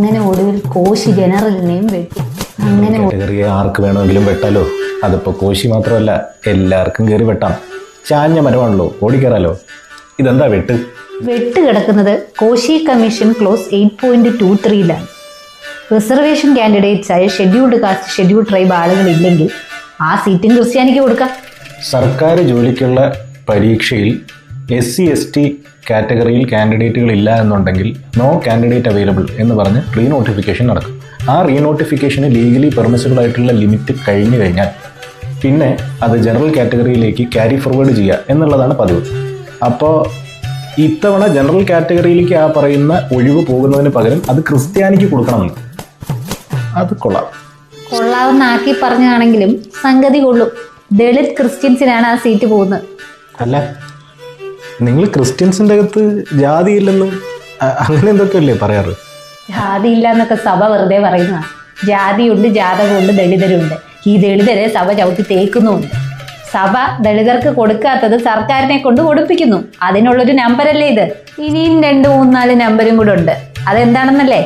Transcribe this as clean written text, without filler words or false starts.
അങ്ങനെ ഒടുവിൽ കോശി ജനറലിനെയും വെട്ടി. അങ്ങനെ കാറ്റഗറിയെ ആർക്ക് വേണമെങ്കിലും വെട്ടാലോ. അതിപ്പോ കോശി മാത്രമല്ല, എല്ലാവർക്കും കയറി വെട്ടാം. ചാഞ്ഞ മരമാണല്ലോ, ഓടിക്കയറാലോ. ഇതെന്താ വെട്ട്? വെട്ട് കിടക്കുന്നത് കോശി കമ്മീഷൻ ക്ലോസ് 8.23ലാണ്. റിസർവേഷൻ കാൻഡിഡേറ്റ്സായ ഷെഡ്യൂൾഡ് കാസ്റ്റ്, ഷെഡ്യൂൾഡ് ട്രൈബ് ആളുകളില്ലെങ്കിൽ ആ സീറ്റും ക്രിസ്ത്യാനിക്ക് കൊടുക്കാം. സർക്കാർ ജോലിക്കുള്ള പരീക്ഷയിൽ SC/ST കാറ്റഗറിയിൽ കാൻഡിഡേറ്റുകൾ ഇല്ല എന്നുണ്ടെങ്കിൽ നോ കാൻഡിഡേറ്റ് അവൈലബിൾ എന്ന് പറഞ്ഞ് റീനോട്ടിഫിക്കേഷൻ നടക്കും. ആ റീനോട്ടിഫിക്കേഷന് ലീഗലി പെർമിസിബിൾ ആയിട്ടുള്ള ലിമിറ്റ് കഴിഞ്ഞു കഴിഞ്ഞാൽ പിന്നെ അത് ജനറൽ കാറ്റഗറിയിലേക്ക് ക്യാരി ഫോർവേഡ് ചെയ്യുക എന്നുള്ളതാണ് പതിവ്. അപ്പോൾ ഇത്തവണ ജനറൽ കാറ്റഗറിയിലേക്ക് ആ പറയുന്ന ഒഴിവ് പോകുന്നതിന് പകരം അത് ക്രിസ്ത്യാനിക്ക് കൊടുക്കണമെന്ന്. അത് കൊള്ളാവുന്നാക്കി പറഞ്ഞാണെങ്കിലും സംഗതി കൊള്ളും. ദളിത് ക്രിസ്ത്യൻസിനാണ് ആ സീറ്റ് പോകുന്നത്. അല്ല, നിങ്ങൾ ക്രിസ്ത്യൻസിൻ്റെ അകത്ത് ജാതിയില്ലെന്നും അങ്ങനെ എന്തൊക്കെയല്ലേ പറയാറ്? ജാതി ഇല്ല എന്നൊക്കെ സഭ വെറുതെ പറയുന്നതാണ്. ജാതിയുണ്ട്, ജാതകമുണ്ട്, ദളിതരുണ്ട്. ഈ ദളിതരെ സഭ ചവിട്ടി തേക്കുന്നുമുണ്ട്. സഭ ദളിതർക്ക് കൊടുക്കാത്തത് സർക്കാരിനെ കൊണ്ട് കൊടുപ്പിക്കുന്നു. അതിനുള്ളൊരു നമ്പരല്ലേ ഇത്. ഇനിയും 2, 3, 4 നമ്പരും കൂടെ ഉണ്ട്. അതെന്താണെന്നല്ലേ?